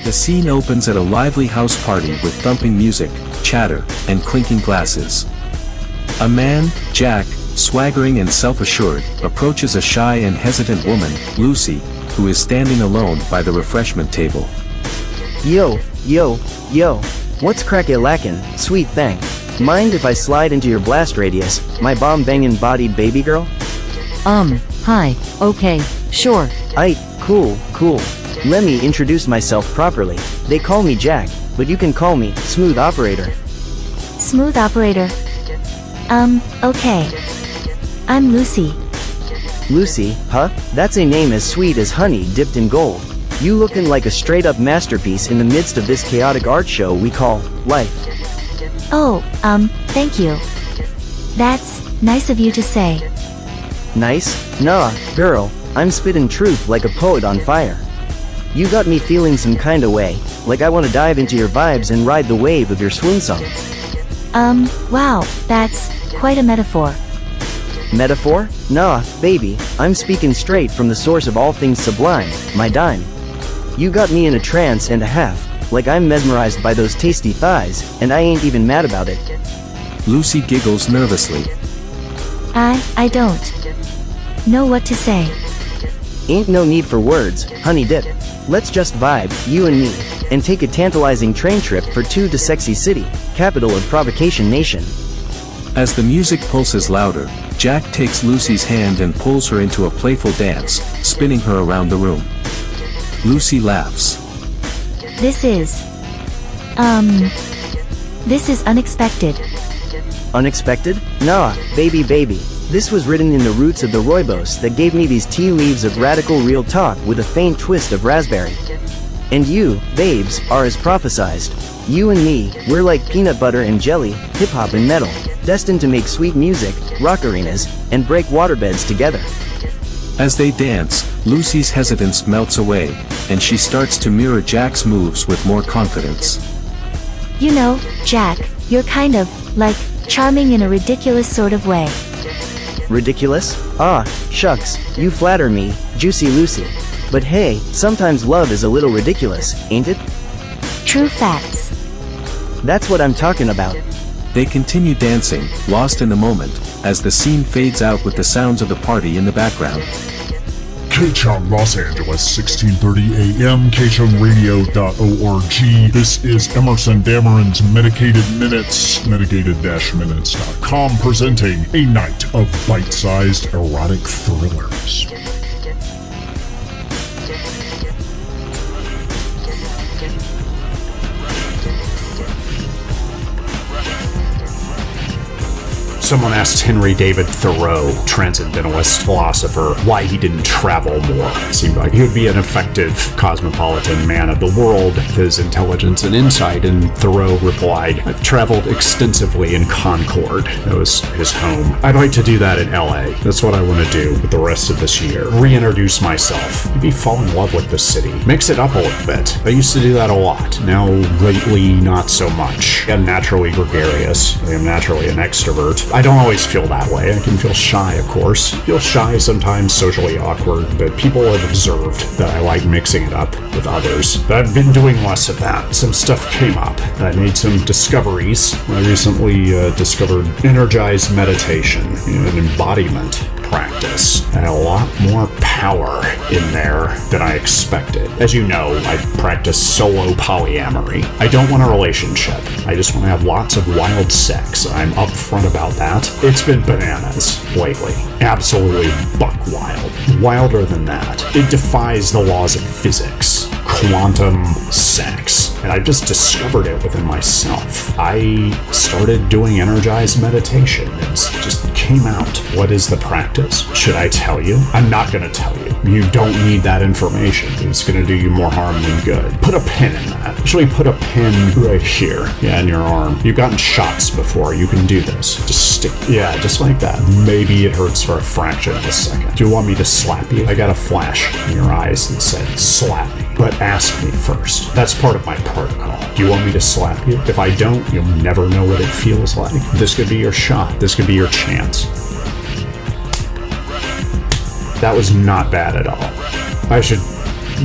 The scene opens at a lively house party with thumping music, chatter, and clinking glasses. A man, Jack, swaggering and self-assured, approaches a shy and hesitant woman, Lucy, who is standing alone by the refreshment table. Yo, what's crack-a-lackin', sweet thing? Mind if I slide into your blast radius, my bomb-bangin' bodied baby girl? Hi, okay, sure. Aight, cool. Let me introduce myself properly. They call me Jack, but you can call me Smooth Operator. Smooth Operator. Okay. I'm Lucy. Lucy, huh? That's a name as sweet as honey dipped in gold. You lookin' like a straight-up masterpiece in the midst of this chaotic art show we call life. Oh, thank you. That's nice of you to say. Nice? Nah, girl, I'm spittin' truth like a poet on fire. You got me feeling some kinda way, like I wanna dive into your vibes and ride the wave of your swoon song. Wow, that's quite a metaphor. Metaphor? Nah, baby, I'm speaking straight from the source of all things sublime, my dime. You got me in a trance and a half, like I'm mesmerized by those tasty thighs, and I ain't even mad about it. Lucy giggles nervously. I don't know what to say. Ain't no need for words, honey dip. Let's just vibe, you and me, and take a tantalizing train trip for two to sexy city, capital of provocation nation. As the music pulses louder, Jack takes Lucy's hand and pulls her into a playful dance, spinning her around the room. Lucy laughs. This is unexpected. Unexpected? Nah, baby. This was written in the roots of the rooibos that gave me these tea leaves of radical real talk with a faint twist of raspberry. And you, babes, are as prophesized. You and me, we're like peanut butter and jelly, hip-hop and metal, destined to make sweet music, rock arenas, and break waterbeds together. As they dance, Lucy's hesitance melts away, and she starts to mirror Jack's moves with more confidence. You know, Jack, you're kind of, like, charming in a ridiculous sort of way. Ridiculous? Ah, shucks, you flatter me, Juicy Lucy. But hey, sometimes love is a little ridiculous, ain't it? True facts. That's what I'm talking about. They continue dancing, lost in the moment, as the scene fades out with the sounds of the party in the background. KCHUNG Los Angeles, 1630 AM, KCHUNGradio.org. This is Emerson Dameron's Medicated Minutes, medicated-minutes.com, presenting a night of bite-sized erotic thrillers. Someone asked Henry David Thoreau, transcendentalist philosopher, why he didn't travel more. It seemed like he would be an effective cosmopolitan man of the world, his intelligence and insight, and Thoreau replied, I've traveled extensively in Concord. That was his home. I'd like to do that in LA. That's what I want to do with the rest of this year. Reintroduce myself. Maybe fall in love with the city. Mix it up a little bit. I used to do that a lot. Now, lately, not so much. I'm naturally gregarious. I am naturally an extrovert. I don't always feel that way. I can feel shy, of course. Feel shy, sometimes socially awkward, but people have observed that I like mixing it up with others. But I've been doing less of that. Some stuff came up. I made some discoveries. I recently discovered energized meditation, an embodiment practice, and a lot more power in there than I expected. As you know, I practice solo polyamory. I don't want a relationship. I just want to have lots of wild sex. I'm upfront about that. It's been bananas lately. Absolutely buck wild. Wilder than that. It defies the laws of physics. Quantum sex. And I just discovered it within myself. I started doing energized meditation. It just came out. What is the practice? Should I tell you? I'm not going to tell you. You don't need that information. It's going to do you more harm than good. Put a pin in that. Actually, put a pin right here. Yeah, in your arm. You've gotten shots before. You can do this. Just stick. Yeah, just like that. Maybe it hurts for a fraction of a second. Do you want me to slap you? I got a flash in your eyes that said, slap me. But ask me first. That's part of my protocol. Do you want me to slap you? If I don't, you'll never know what it feels like. This could be your shot. This could be your chance. That was not bad at all. I should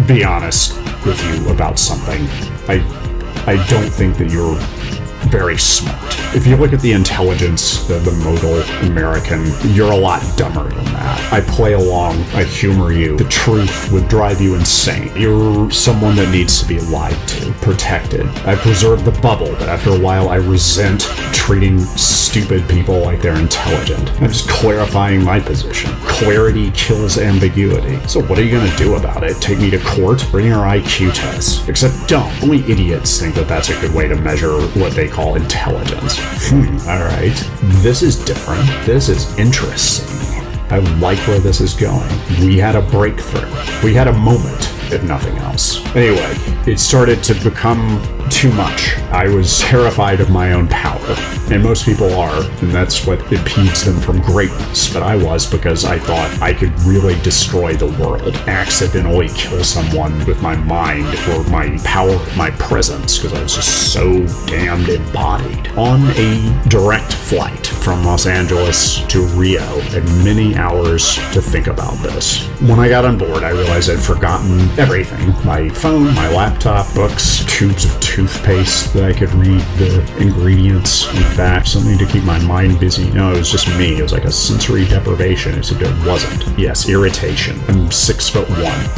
be honest with you about something. I don't think that you're very smart. If you look at the intelligence, the modal American, you're a lot dumber than that. I play along, I humor you. The truth would drive you insane. You're someone that needs to be lied to, protected. I preserve the bubble, but after a while I resent treating stupid people like they're intelligent. I'm just clarifying my position. Clarity kills ambiguity. So what are you gonna do about it? Take me to court? Bring your IQ test. Except don't. Only idiots think that that's a good way to measure what they call intelligence. Alright. This is different. This is interesting. I like where this is going. We had a breakthrough. We had a moment, if nothing else. Anyway, it started to become too much. I was terrified of my own power, and most people are, and that's what impedes them from greatness. But I was, because I thought I could really destroy the world, accidentally kill someone with my mind or my power, my presence, because I was just so damned embodied. On a direct flight from Los Angeles to Rio, and many hours to think about this. When I got on board, I realized I'd forgotten everything. My phone, my laptop, books, tubes of toothpaste that I could read the ingredients. In fact, something to keep my mind busy. No, it was just me. It was like a sensory deprivation, except it wasn't. Yes, irritation. I'm 6'1".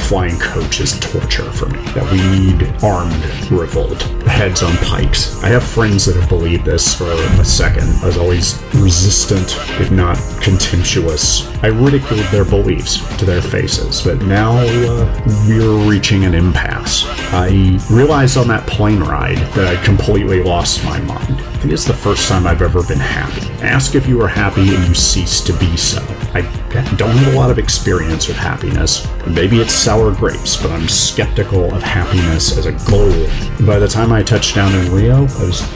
Flying coach is torture for me. That we need armed revolt. Heads on pikes. I have friends that have believed this for a second. I was always resistant, if not contemptuous. I ridiculed their beliefs to their faces, but now we're reaching an impasse. I realized on that plane ride that I completely lost my mind. I think it's the first time I've ever been happy. Ask if you are happy and you cease to be so. I don't have a lot of experience with happiness. Maybe it's sour grapes, but I'm skeptical of happiness as a goal. By the time I touched down in Rio,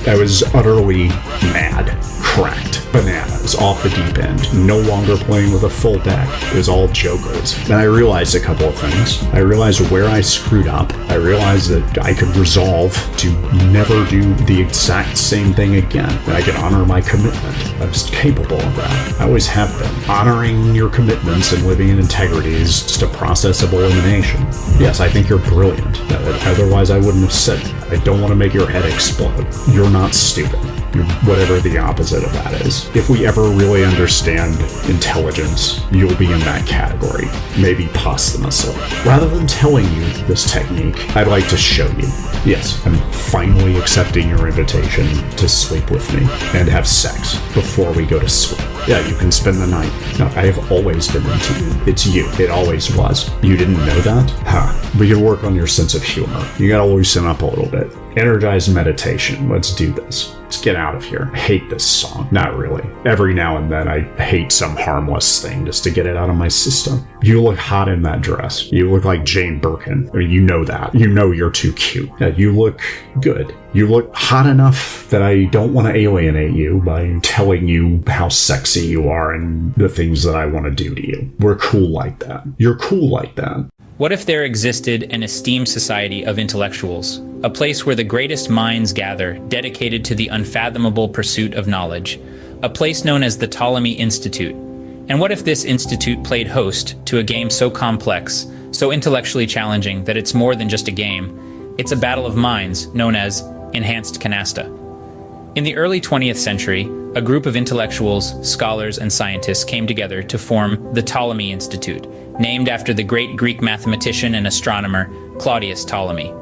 I was utterly mad, cracked, bananas, off the deep end, no longer playing with a full deck. It was all jokers. Then I realized a couple of things. I realized where I screwed up. I realized that I could resolve to never do the exact same thing again. That I could honor my commitment. I was capable of that. I always have been. Honoring your commitments and living in integrity is just a process of elimination. Yes, I think you're brilliant. Otherwise I wouldn't have said it. I don't want to make your head explode. You're not stupid. You're whatever the opposite of that is. If we ever really understand intelligence, you'll be in that category, maybe posthumously. Rather than telling you this technique, I'd like to show you. Yes, I'm finally accepting your invitation to sleep with me and have sex before we go to sleep. Yeah, you can spend the night. No, I have always been into you. It's you. It always was. You didn't know that? We can work on your sense of humor. You gotta loosen up a little bit. Energized meditation. Let's do this. Let's get out of here. I hate this song. Not really. Every now and then I hate some harmless thing just to get it out of my system. You look hot in that dress. You look like Jane Birkin. I mean, you know that. You know you're too cute. Yeah, you look good. You look hot enough that I don't want to alienate you by telling you how sexy you are and the things that I want to do to you. We're cool like that. You're cool like that. What if there existed an esteemed society of intellectuals, a place where the greatest minds gather, dedicated to the unfathomable pursuit of knowledge, a place known as the Ptolemy Institute? And what if this institute played host to a game so complex, so intellectually challenging that it's more than just a game? It's a battle of minds known as enhanced canasta. In the early 20th century, a group of intellectuals, scholars, and scientists came together to form the Ptolemy Institute, named after the great Greek mathematician and astronomer Claudius Ptolemy.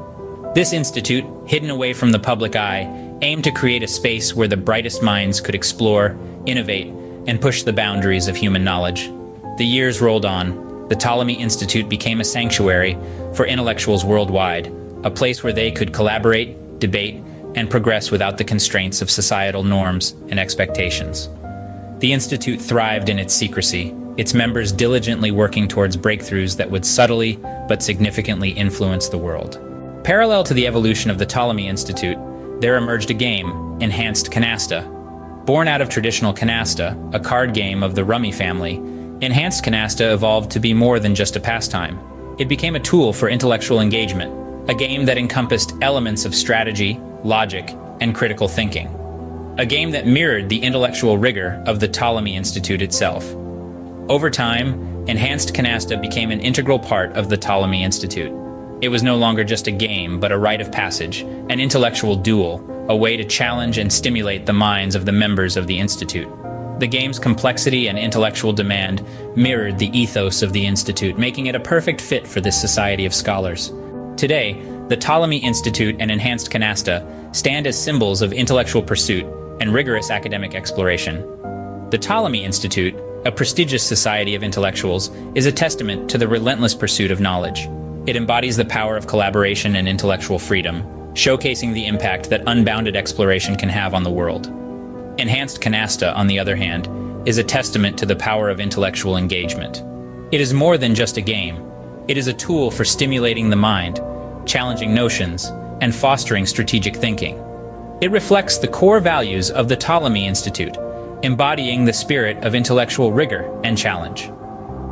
This institute, hidden away from the public eye, aimed to create a space where the brightest minds could explore, innovate, and push the boundaries of human knowledge. The years rolled on. The Ptolemy Institute became a sanctuary for intellectuals worldwide, a place where they could collaborate, debate, and progress without the constraints of societal norms and expectations. The Institute thrived in its secrecy, its members diligently working towards breakthroughs that would subtly but significantly influence the world. Parallel to the evolution of the Ptolemy Institute, there emerged a game, Enhanced Canasta. Born out of traditional canasta, a card game of the rummy family, Enhanced Canasta evolved to be more than just a pastime. It became a tool for intellectual engagement, a game that encompassed elements of strategy, logic, and critical thinking. A game that mirrored the intellectual rigor of the Ptolemy Institute itself. Over time, Enhanced Canasta became an integral part of the Ptolemy Institute. It was no longer just a game, but a rite of passage, an intellectual duel, a way to challenge and stimulate the minds of the members of the Institute. The game's complexity and intellectual demand mirrored the ethos of the Institute, making it a perfect fit for this society of scholars. Today, the Ptolemy Institute and Enhanced Canasta stand as symbols of intellectual pursuit and rigorous academic exploration. The Ptolemy Institute, a prestigious society of intellectuals, is a testament to the relentless pursuit of knowledge. It embodies the power of collaboration and intellectual freedom, showcasing the impact that unbounded exploration can have on the world. Enhanced Canasta, on the other hand, is a testament to the power of intellectual engagement. It is more than just a game. It is a tool for stimulating the mind, challenging notions, and fostering strategic thinking. It reflects the core values of the Ptolemy Institute, embodying the spirit of intellectual rigor and challenge.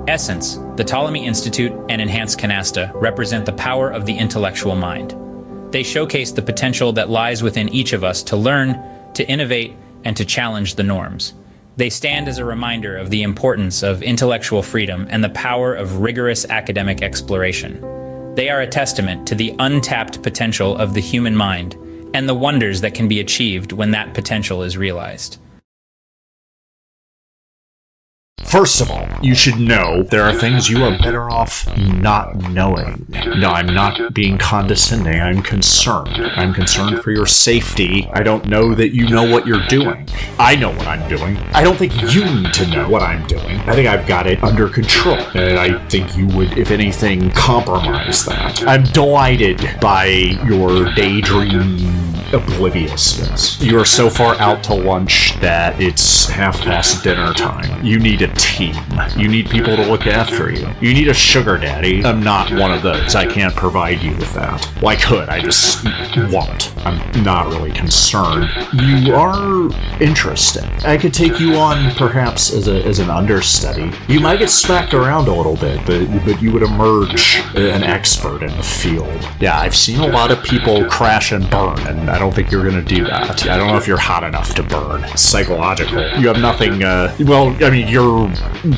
Essence, the Ptolemy Institute and Enhanced Canasta represent the power of the intellectual mind. They showcase the potential that lies within each of us to learn, to innovate, and to challenge the norms. They stand as a reminder of the importance of intellectual freedom and the power of rigorous academic exploration. They are a testament to the untapped potential of the human mind and the wonders that can be achieved when that potential is realized. First of all, you should know there are things you are better off not knowing. No, I'm not being condescending. I'm concerned. I'm concerned for your safety. I don't know that you know what you're doing. I know what I'm doing. I don't think you need to know what I'm doing. I think I've got it under control. And I think you would, if anything, compromise that. I'm delighted by your daydream obliviousness. You are so far out to lunch that it's past dinner time. You need a team. You need people to look after you. You need a sugar daddy. I'm not one of those. I can't provide you with that. Well, I could. I just won't. I'm not really concerned. You are interesting. I could take you on perhaps as an understudy. You might get smacked around a little bit, but you would emerge an expert in the field. Yeah, I've seen a lot of people crash and burn, and I don't think you're going to do that. I don't know if you're hot enough to burn. Psychological. You have nothing, well, I mean,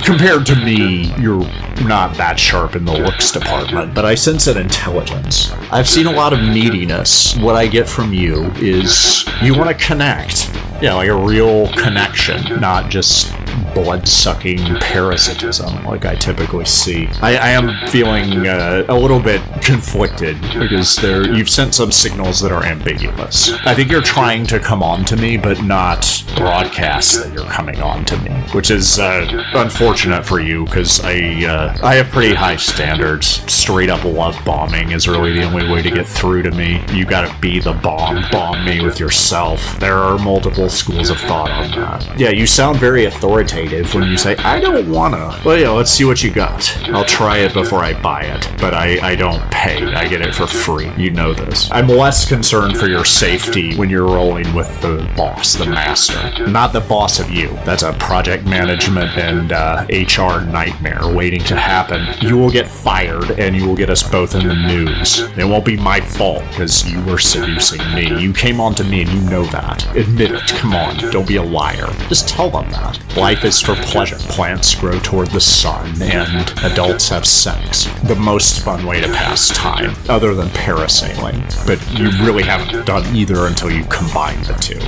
compared to me, you're not that sharp in the looks department, but I sense an intelligence. I've seen a lot of neediness. What I get from you is you want to connect. Yeah, like a real connection, not just blood-sucking parasitism like I typically see. I am feeling a little bit conflicted because you've sent some signals that are ambiguous. I think you're trying to come on to me, but not broadcast that you're coming on to me, which is unfortunate for you because I have pretty high standards. Straight up love bombing is really the only way to get through to me. You gotta be the bomb me with yourself. There are multiple schools of thought on that. Yeah, you sound very authoritative when you say, I don't wanna. Well, yeah, let's see what you got. I'll try it before I buy it, but I don't pay. I get it for free. You know this. I'm less concerned for your safety when you're rolling with the boss, the master. Not the boss of you. That's a project management and HR nightmare waiting to happen. You will get fired and you will get us both in the news. It won't be my fault because you were seducing me. You came on to me and you know that. Admit it. Come on. Don't be a liar. Just tell them that. Life is for pleasure. Plants grow toward the sun and adults have sex. The most fun way to pass time, other than parasailing. But you really haven't done either until you've combined the two.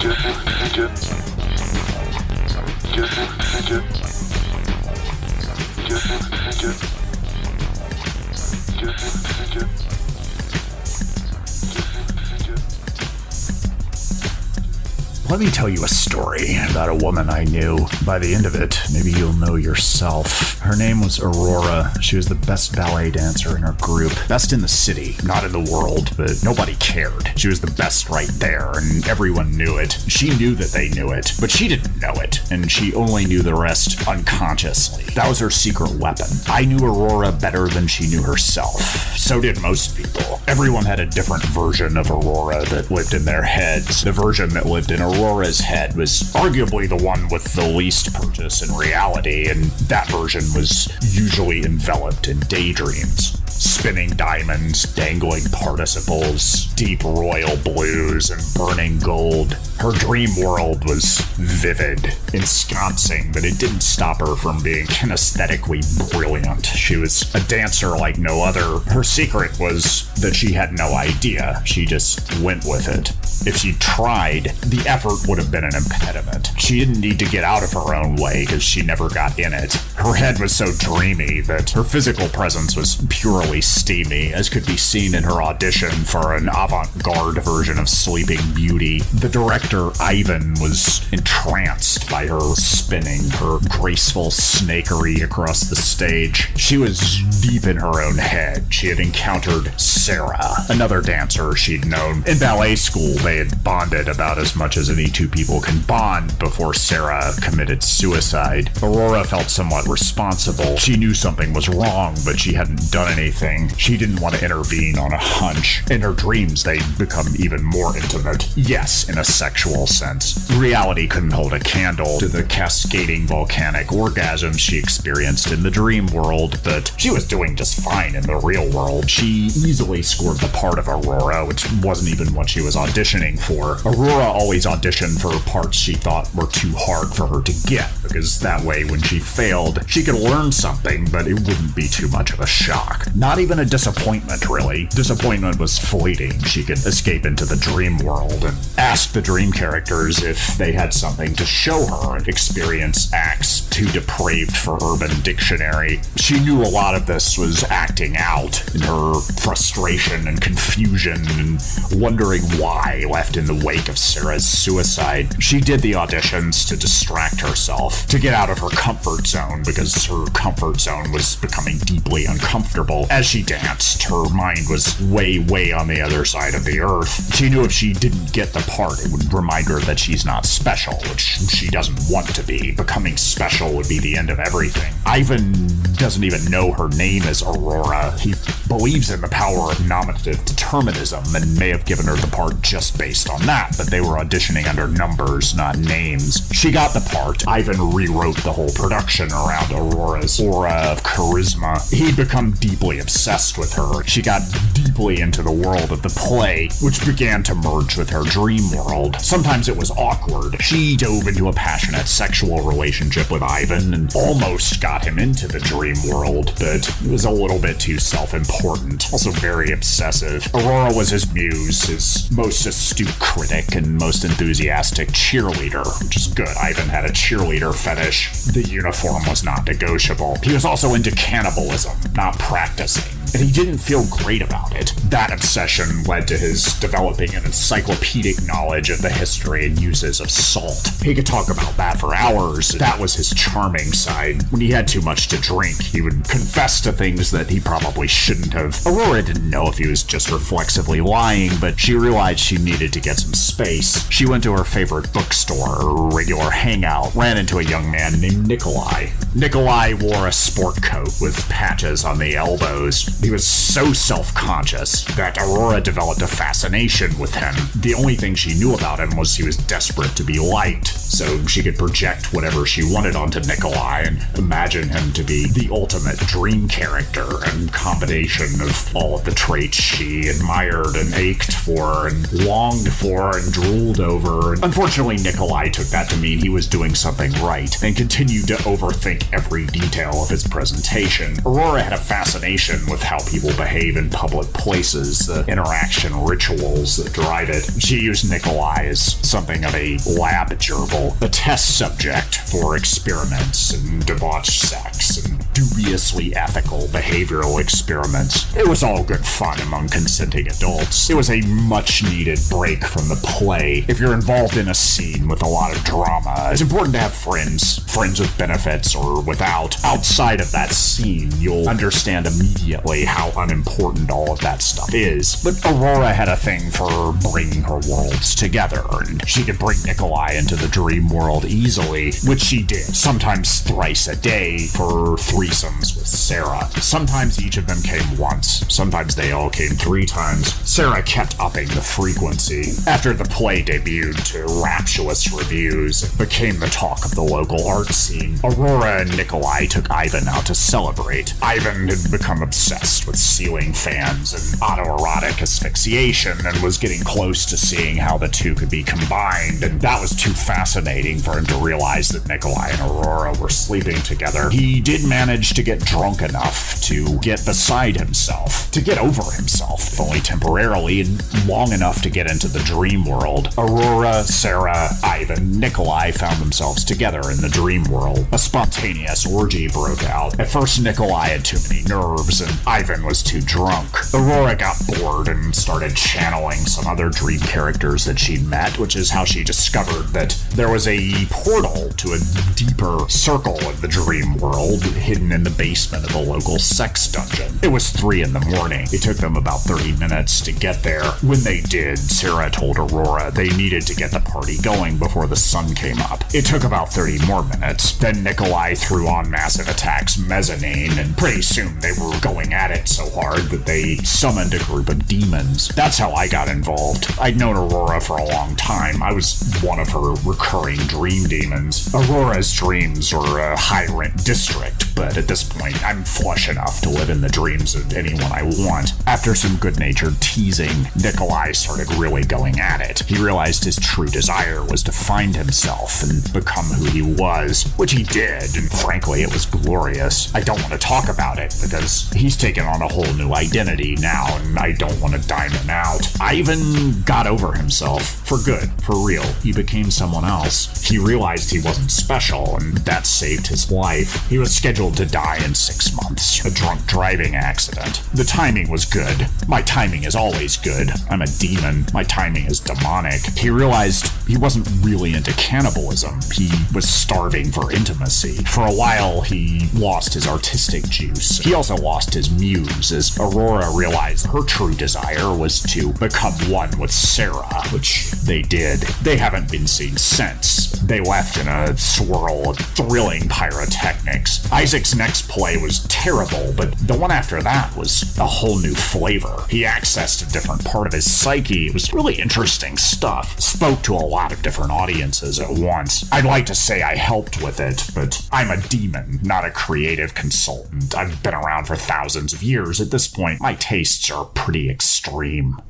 Let me tell you a story about a woman I knew. By the end of it, maybe you'll know yourself. Her name was Aurora. She was the best ballet dancer in her group. Best in the city, not in the world, but nobody cared. She was the best right there, and everyone knew it. She knew that they knew it, but she didn't know it, and she only knew the rest unconsciously. That was her secret weapon. I knew Aurora better than she knew herself. So did most people. Everyone had a different version of Aurora that lived in their heads. The version that lived in Aurora's head was arguably the one with the least purchase in reality, and that version was usually enveloped in daydreams. spinning diamonds, dangling participles, deep royal blues, and burning gold. Her dream world was vivid, ensconcing, but it didn't stop her from being kinesthetically brilliant. She was a dancer like no other. Her secret was that she had no idea. She just went with it. If she tried, the effort would have been an impediment. She didn't need to get out of her own way because she never got in it. Her head was so dreamy that her physical presence was purely steamy, as could be seen in her audition for an avant-garde version of Sleeping Beauty. The director, Ivan, was entranced by her spinning, her graceful snakery across the stage. She was deep in her own head. She had encountered Sarah, another dancer she'd known. In ballet school, they had bonded about as much as any two people can bond before Sarah committed suicide. Aurora felt somewhat responsible. She knew something was wrong, but she hadn't done anything. She didn't want to intervene on a hunch. In her dreams, they'd become even more intimate. Yes, in a sexual sense. Reality couldn't hold a candle to the cascading volcanic orgasms she experienced in the dream world, but she was doing just fine in the real world. She easily scored the part of Aurora, which wasn't even what she was auditioning for. Aurora always auditioned for parts she thought were too hard for her to get, because that way when she failed, she could learn something, but it wouldn't be too much of a shock. Not even a disappointment, really. Disappointment was fleeting. She could escape into the dream world and ask the dream characters if they had something to show her and experience acts too depraved for Urban Dictionary. She knew a lot of this was acting out in her frustration and confusion and wondering why left in the wake of Sarah's suicide. She did the auditions to distract herself, to get out of her comfort zone, because her comfort zone was becoming deeply uncomfortable. As she danced, her mind was way on the other side of the earth. She knew if she didn't get the part, it would remind her that she's not special, which she doesn't want to be. Becoming special would be the end of everything. Ivan doesn't even know her name is Aurora. He believes in the power of nominative determinism and may have given her the part just based on that, but they were auditioning under numbers, not names. She got the part. Ivan rewrote the whole production around Aurora's aura of charisma. He'd become deeply obsessed with her. She got deeply into the world of the play, which began to merge with her dream world. Sometimes it was awkward. She dove into a passionate sexual relationship with Ivan and almost got him into the dream world, but it was a little bit too self-important. Also very obsessive. Aurora was his muse, his most astute critic and most enthusiastic cheerleader, which is good. Ivan had a cheerleader fetish. The uniform was not negotiable. He was also into cannibalism, not practicing, and he didn't feel great about it. That obsession led to his developing an encyclopedic knowledge of the history and uses of salt. He could talk about that for hours. That was his charming side. When he had too much to drink, he would confess to things that he probably shouldn't have. Aurora didn't know if he was just reflexively lying, but she realized she needed to get some space. She went to her favorite bookstore, her regular hangout, ran into a young man named Nikolai. Nikolai wore a sport coat with patches on the elbows. He was so self-conscious that Aurora developed a fascination with him. The only thing she knew about him was he was desperate to be liked, so she could project whatever she wanted onto Nikolai and imagine him to be the ultimate dream character and combination of all of the traits she admired and ached for and longed for and drooled over. Unfortunately, Nikolai took that to mean he was doing something right and continued to overthink every detail of his presentation. Aurora had a fascination with how people behave in public places, the interaction rituals that drive it. She used Nikolai as something of a lab gerbil, a test subject for experiments in debauched sex and dubiously ethical behavioral experiments. It was all good fun among consenting adults. It was a much-needed break from the play. If you're involved in a scene with a lot of drama, it's important to have friends with benefits or without. Outside of that scene, you'll understand immediately how unimportant all of that stuff is. But Aurora had a thing for bringing her worlds together, and she could bring Nikolai into the dream world easily, which she did, sometimes thrice a day for 3 threesomes with Sarah. Sometimes each of them came once, sometimes they all came 3 times. Sarah kept upping the frequency. After the play debuted to rapturous reviews, it became the talk of the local art scene. Aurora and Nikolai took Ivan out to celebrate. Ivan had become obsessed with ceiling fans and autoerotic asphyxiation and was getting close to seeing how the two could be combined, and that was too fascinating for him to realize that Nikolai and Aurora were sleeping together. He did manage to get drunk enough to get beside himself, to get over himself, if only temporarily, and long enough to get into the dream world. Aurora, Sarah, Ivan, Nikolai found themselves together in the dream world. A spontaneous orgy broke out. At first, Nikolai had too many nerves, and Ivan was too drunk. Aurora got bored and started channeling some other dream characters that she'd met, which is how she discovered that there was a portal to a deeper circle of the dream world hidden in the basement of a local sex dungeon. It was 3 in the morning. It took them about 30 minutes to get there. When they did, Sarah told Aurora they needed to get the party going before the sun came up. It took about 30 more minutes. Then Nikolai threw on Massive Attack's mezzanine, and pretty soon they were going at it so hard that they summoned a group of demons. That's how I got involved. I'd known Aurora for a long time. I was one of her recurring dream demons. Aurora's dreams were a high-rent district, but at this point, I'm flush enough to live in the dreams of anyone I want. After some good-natured teasing, Nikolai started really going at it. He realized his true desire was to find himself and become who he was, which he did, and frankly, it was glorious. I don't want to talk about it, because he's taken on a whole new identity now, and I don't want to dime him out. Ivan got over himself. For good. For real. He became someone else. He realized he wasn't special, and that saved his life. He was scheduled to die in 6 months. A drunk driving accident. The timing was good. My timing is always good. I'm a demon. My timing is demonic. He realized he wasn't really into cannibalism. He was starving for intimacy. For a while, he lost his artistic juice. He also lost his muse, as Aurora realized her true desire was to become one with Sarah, which they did. They haven't been seen since. They left in a swirl of thrilling pyrotechnics. Isaac's next play was terrible, but the one after that was a whole new flavor. He accessed a different part of his psyche. It was really interesting stuff. Spoke to a lot of different audiences at once. I'd like to say I helped with it, but I'm a demon, not a creative consultant. I've been around for thousands of years. At this point, my tastes are pretty extreme.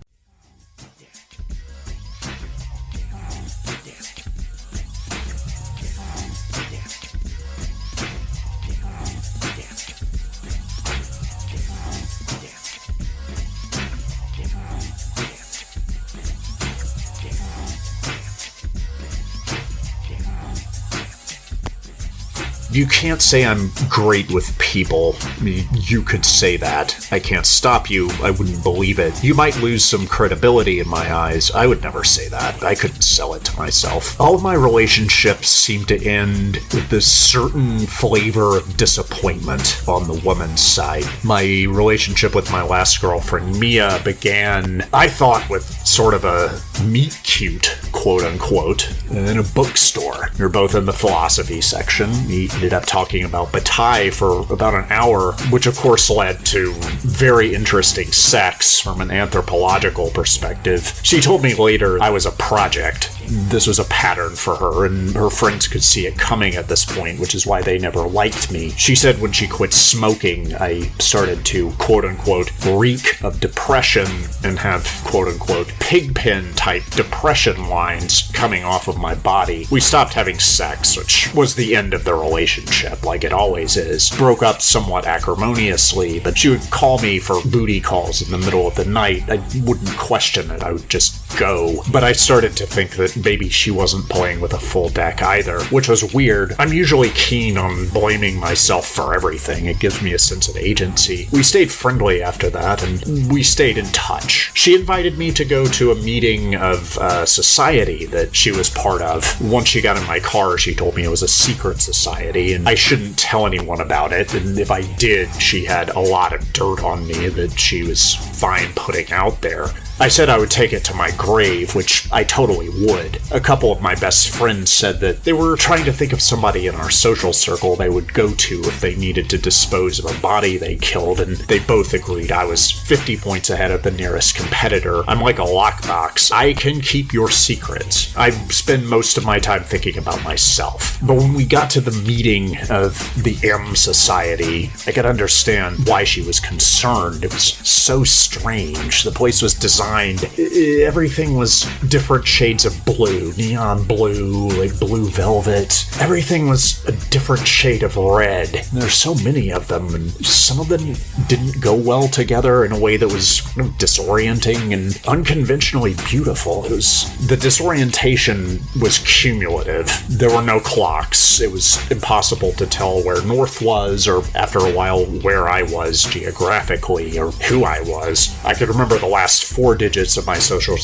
You can't say I'm great with people. I mean, you could say that. I can't stop you. I wouldn't believe it. You might lose some credibility in my eyes. I would never say that. I couldn't sell it to myself. All of my relationships seem to end with this certain flavor of disappointment on the woman's side. My relationship with my last girlfriend, Mia, began, I thought, with sort of a meet cute, quote-unquote, in a bookstore. We were both in the philosophy section. We ended up talking about Bataille for about an hour, which of course led to very interesting sex from an anthropological perspective. She told me later I was a project. This was a pattern for her, and her friends could see it coming at this point, which is why they never liked me. She said when she quit smoking, I started to, quote-unquote, reek of depression and have, quote-unquote, pigpen-type depression lines coming off of my body. We stopped having sex, which was the end of the relationship, like it always is. Broke up somewhat acrimoniously, but she would call me for booty calls in the middle of the night. I wouldn't question it, I would just go. But I started to think that maybe she wasn't playing with a full deck either, which was weird. I'm usually keen on blaming myself for everything. It gives me a sense of agency. We stayed friendly after that, and we stayed in touch. She invited me to go to a meeting of a society that she was part of. Once she got in my car, she told me it was a secret society, and I shouldn't tell anyone about it, and if I did, she had a lot of dirt on me that she was fine putting out there. I said I would take it to my grave, which I totally would. A couple of my best friends said that they were trying to think of somebody in our social circle they would go to if they needed to dispose of a body they killed, and they both agreed I was 50 points ahead of the nearest competitor. I'm like a lockbox. I can keep your secrets. I spend most of my time thinking about myself. But when we got to the meeting of the M Society, I could understand why she was concerned. It was so strange. The place was designed. Everything was different shades of blue. Neon blue, like blue velvet. Everything was a different shade of red. There's so many of them, and some of them didn't go well together in a way that was disorienting and unconventionally beautiful. The disorientation was cumulative. There were no clocks. It was impossible to tell where north was, or after a while where I was geographically, or who I was. I could remember the last four digits of my social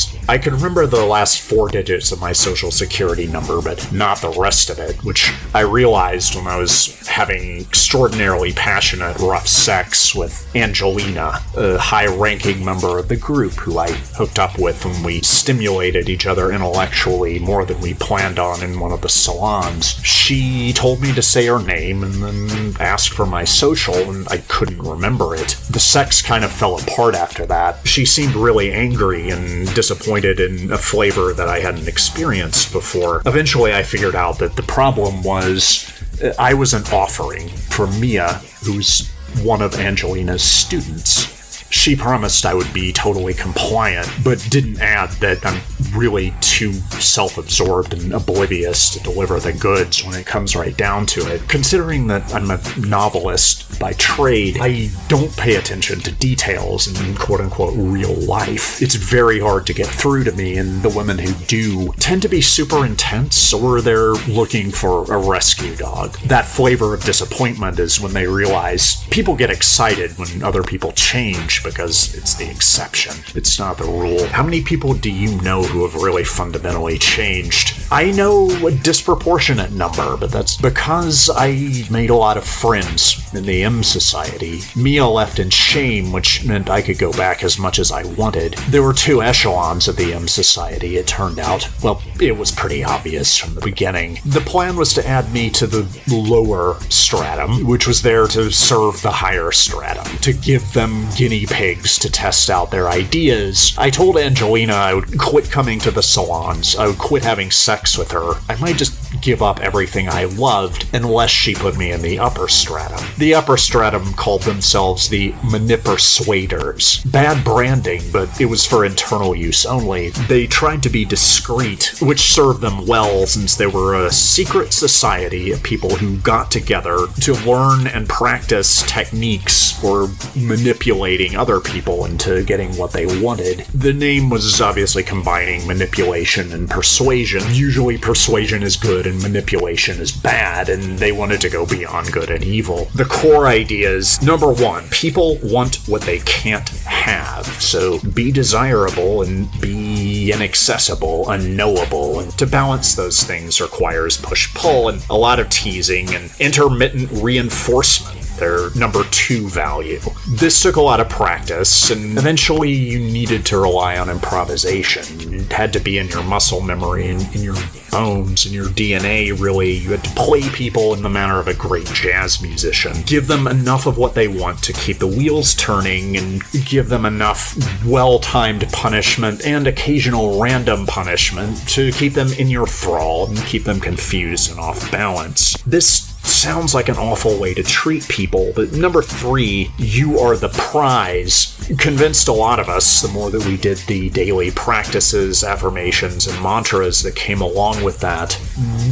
security number, but not the rest of it, which I realized when I was having extraordinarily passionate, rough sex with Angelina, a high-ranking member of the group who I hooked up with when we stimulated each other intellectually more than we planned on in one of the salons. She told me to say her name and then asked for my social, and I couldn't remember it. The sex kind of fell apart after that. She seemed really angry and disappointed in a flavor that I hadn't experienced before. Eventually, I figured out that the problem was I was an offering for Mia, who's one of Angelina's students. She promised I would be totally compliant, but didn't add that I'm really too self-absorbed and oblivious to deliver the goods when it comes right down to it. Considering that I'm a novelist by trade, I don't pay attention to details in quote-unquote real life. It's very hard to get through to me, and the women who do tend to be super intense, or they're looking for a rescue dog. That flavor of disappointment is when they realize people get excited when other people change, because it's the exception. It's not the rule. How many people do you know who have really fundamentally changed? I know a disproportionate number, but that's because I made a lot of friends in the M Society. Mia left in shame, which meant I could go back as much as I wanted. There were two echelons of the M Society, it turned out. Well, it was pretty obvious from the beginning. The plan was to add me to the lower stratum, which was there to serve the higher stratum, to give them guinea pigs to test out their ideas. I told Angelina I would quit coming to the salons, I would quit having sex with her. I might just give up everything I loved unless she put me in the upper stratum. The upper stratum called themselves the Manip-Persuaders. Bad branding, but it was for internal use only. They tried to be discreet, which served them well since they were a secret society of people who got together to learn and practice techniques for manipulating other people into getting what they wanted. The name was obviously combining manipulation and persuasion. Usually persuasion is good and manipulation is bad, and they wanted to go beyond good and evil. The core idea is, number one, people want what they can't have, so be desirable and be inaccessible, unknowable, and to balance those things requires push-pull and a lot of teasing and intermittent reinforcement. Their number two value. This took a lot of practice, and eventually you needed to rely on improvisation. It had to be in your muscle memory and in your bones and your DNA, really. You had to play people in the manner of a great jazz musician. Give them enough of what they want to keep the wheels turning, and give them enough well-timed punishment and occasional random punishment to keep them in your thrall and keep them confused and off balance. This sounds like an awful way to treat people, but number three, you are the prize, convinced a lot of us the more that we did the daily practices, affirmations, and mantras that came along with that.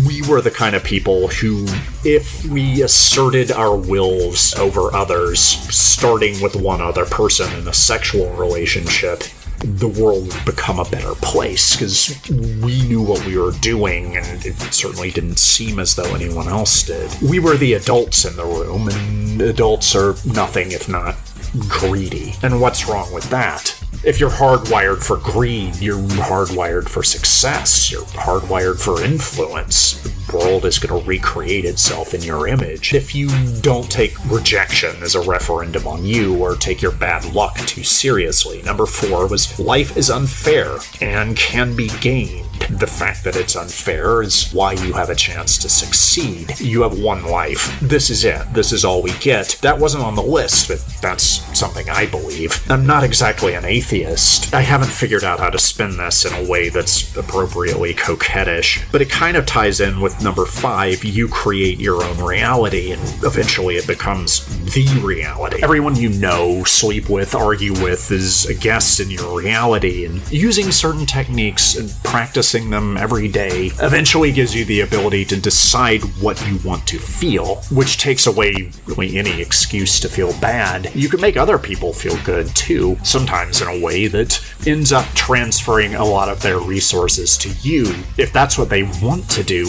We were the kind of people who, if we asserted our wills over others, starting with one other person in a sexual relationship, the world would become a better place, because we knew what we were doing, and it certainly didn't seem as though anyone else did. We were the adults in the room, and adults are nothing if not greedy. And what's wrong with that? If you're hardwired for greed, you're hardwired for success, you're hardwired for influence. world is going to recreate itself in your image if you don't take rejection as a referendum on you or take your bad luck too seriously. Number 4 was life is unfair and can be gained. The fact that it's unfair is why you have a chance to succeed. You have one life. This is it. This is all we get. That wasn't on the list, but that's something I believe. I'm not exactly an atheist. I haven't figured out how to spin this in a way that's appropriately coquettish, but it kind of ties in with number 5, you create your own reality, and eventually it becomes the reality. Everyone you know, sleep with, argue with, is a guest in your reality, and using certain techniques and practicing them every day eventually gives you the ability to decide what you want to feel, which takes away really any excuse to feel bad. You can make other people feel good too, sometimes in a way that ends up transferring a lot of their resources to you. If that's what they want to do,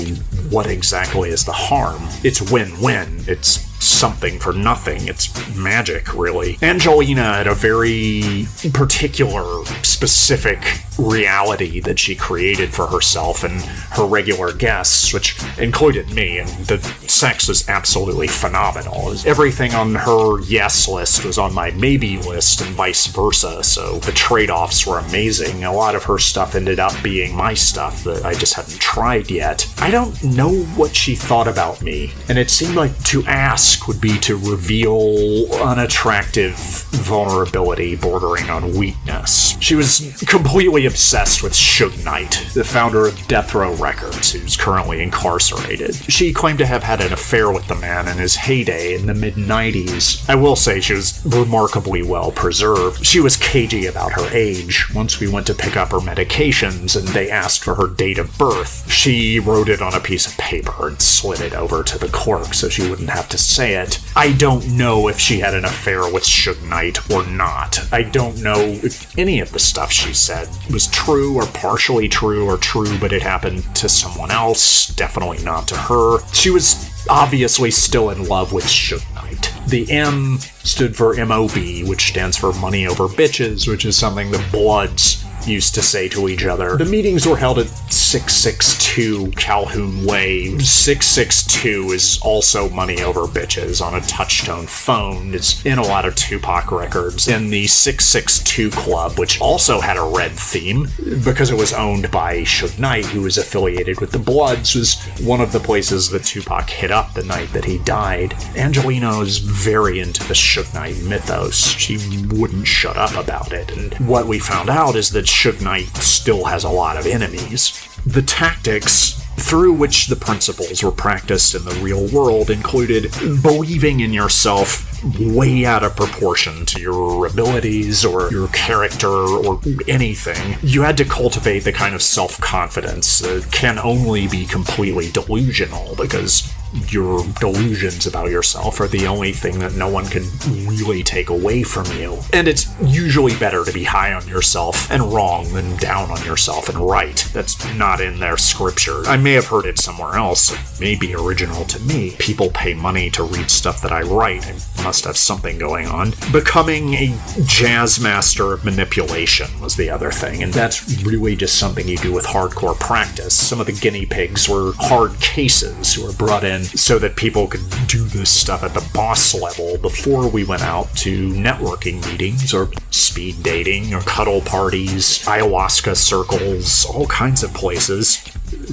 what exactly is the harm? It's win-win. It's something for nothing. It's magic, really. Angelina had a very particular, specific reality that she created for herself and her regular guests, which included me, and the sex was absolutely phenomenal. Everything on her yes list was on my maybe list and vice versa, so the trade-offs were amazing. A lot of her stuff ended up being my stuff that I just hadn't tried yet. I don't know what she thought about me, and it seemed like to ask would be to reveal unattractive vulnerability bordering on weakness. She was completely obsessed with Suge Knight, the founder of Death Row Records, who's currently incarcerated. She claimed to have had an affair with the man in his heyday in the mid-90s. I will say she was remarkably well preserved. She was cagey about her age. Once we went to pick up her medications and they asked for her date of birth, she wrote it on a piece of paper and slid it over to the clerk so she wouldn't have to say it. I don't know if she had an affair with Suge Knight or not. I don't know if any of the stuff she said was true or partially true or true, but it happened to someone else, definitely not to her. She was obviously still in love with Suge Knight. The M stood for MOB, which stands for Money Over Bitches, which is something the Bloods used to say to each other. The meetings were held at 662 Calhoun Way. 662 is also Money Over Bitches on a touchtone phone. It's in a lot of Tupac records. And the 662 Club, which also had a red theme, because it was owned by Suge Knight, who was affiliated with the Bloods, was one of the places that Tupac hit up the night that he died. Angelina was very into the Suge Knight mythos. She wouldn't shut up about it. And what we found out is that Suge Knight still has a lot of enemies. The tactics through which the principles were practiced in the real world included believing in yourself way out of proportion to your abilities or your character or anything. You had to cultivate the kind of self-confidence that can only be completely delusional, because your delusions about yourself are the only thing that no one can really take away from you. And it's usually better to be high on yourself and wrong than down on yourself and right. That's not in their scripture. I may have heard it somewhere else. It may be original to me. People pay money to read stuff that I write. I must have something going on. Becoming a jazz master of manipulation was the other thing, and that's really just something you do with hardcore practice. Some of the guinea pigs were hard cases who were brought in so that people could do this stuff at the boss level before we went out to networking meetings or speed dating or cuddle parties, ayahuasca circles, all kinds of places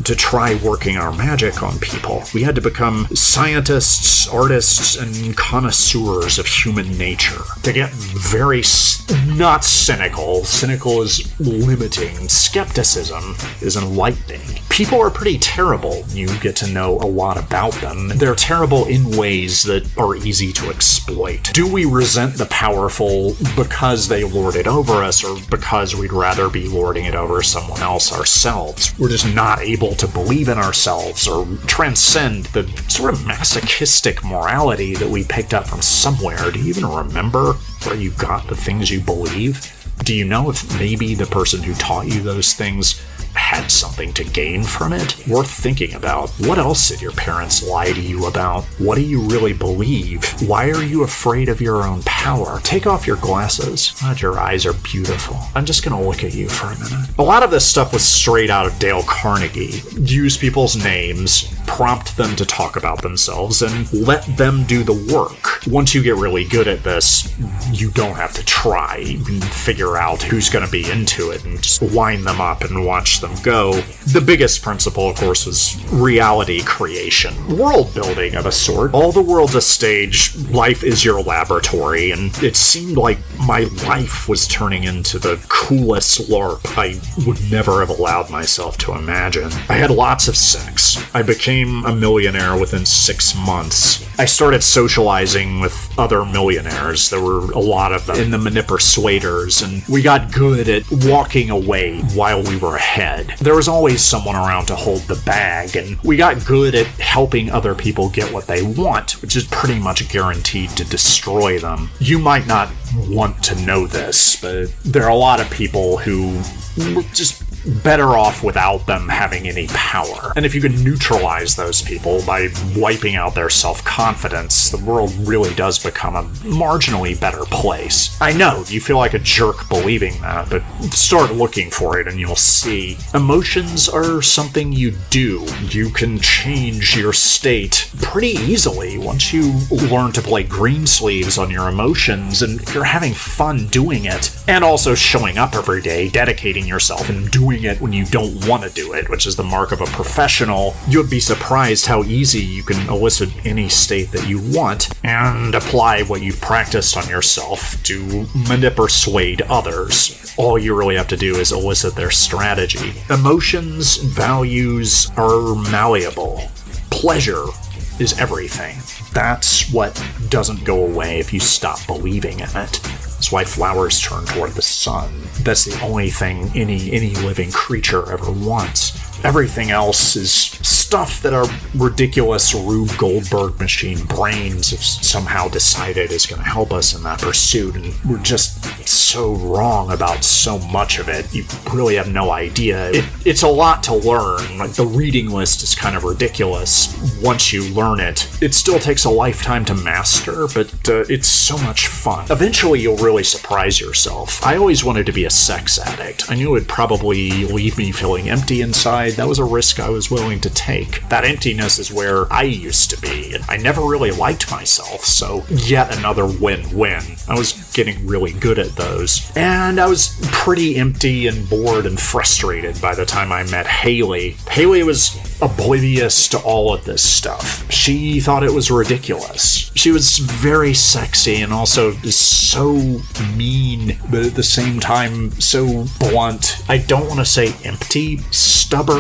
to try working our magic on people. We had to become scientists, artists, and connoisseurs of human nature. To get very not cynical. Cynical is limiting. Skepticism is enlightening. People are pretty terrible. You get to know a lot about them. They're terrible in ways that are easy to exploit. Do we resent the powerful because they lord it over us, or because we'd rather be lording it over someone else ourselves? We're just not able to believe in ourselves or transcend the sort of masochistic morality that we picked up from somewhere. Do you even remember where you got the things you believe? Do you know if maybe the person who taught you those things had something to gain from it. Worth thinking about. What else did your parents lie to you about? What do you really believe? Why are you afraid of your own power? Take off your glasses. God, your eyes are beautiful. I'm just gonna look at you for a minute. A lot of this stuff was straight out of Dale Carnegie. Use people's names, prompt them to talk about themselves, and let them do the work. Once you get really good at this, you don't have to try. You can figure out who's going to be into it and just wind them up and watch them go. The biggest principle, of course, was reality creation. World building of a sort. All the world's a stage, life is your laboratory, and it seemed like my life was turning into the coolest LARP I would never have allowed myself to imagine. I had lots of sex. I became a millionaire within 6 months. I started socializing with other millionaires. There were a lot of them in the Manip-Persuaders, and we got good at walking away while we were ahead. There was always someone around to hold the bag, and we got good at helping other people get what they want, which is pretty much guaranteed to destroy them. You might not want to know this, but there are a lot of people who were just better off without them having any power. And if you can neutralize those people by wiping out their self-confidence, the world really does become a marginally better place. I know, you feel like a jerk believing that, but start looking for it and you'll see. Emotions are something you do. You can change your state pretty easily once you learn to play greensleeves on your emotions, and if you're having fun doing it, and also showing up every day, dedicating yourself, and doing it when you don't want to do it, which is the mark of a professional, you'd be surprised how easy you can elicit any state that you want and apply what you've practiced on yourself to persuade others. All you really have to do is elicit their strategy. Emotions, values are malleable. Pleasure is everything. That's what doesn't go away if you stop believing in it. That's why flowers turn toward the sun. That's the only thing any living creature ever wants. Everything else is stuff that our ridiculous Rube Goldberg machine brains have somehow decided is going to help us in that pursuit, and we're just so wrong about so much of it. You really have no idea. It's a lot to learn. Like, the reading list is kind of ridiculous once you learn it. It still takes a lifetime to master, but it's so much fun. Eventually, you'll really surprise yourself. I always wanted to be a sex addict. I knew it would probably leave me feeling empty inside. That was a risk I was willing to take. That emptiness is where I used to be, and I never really liked myself, so yet another win-win. I was getting really good at those. And I was pretty empty and bored and frustrated by the time I met Haley. Haley was oblivious to all of this stuff. She thought it was ridiculous. She was very sexy and also so mean, but at the same time so blunt. I don't want to say empty. Stubborn,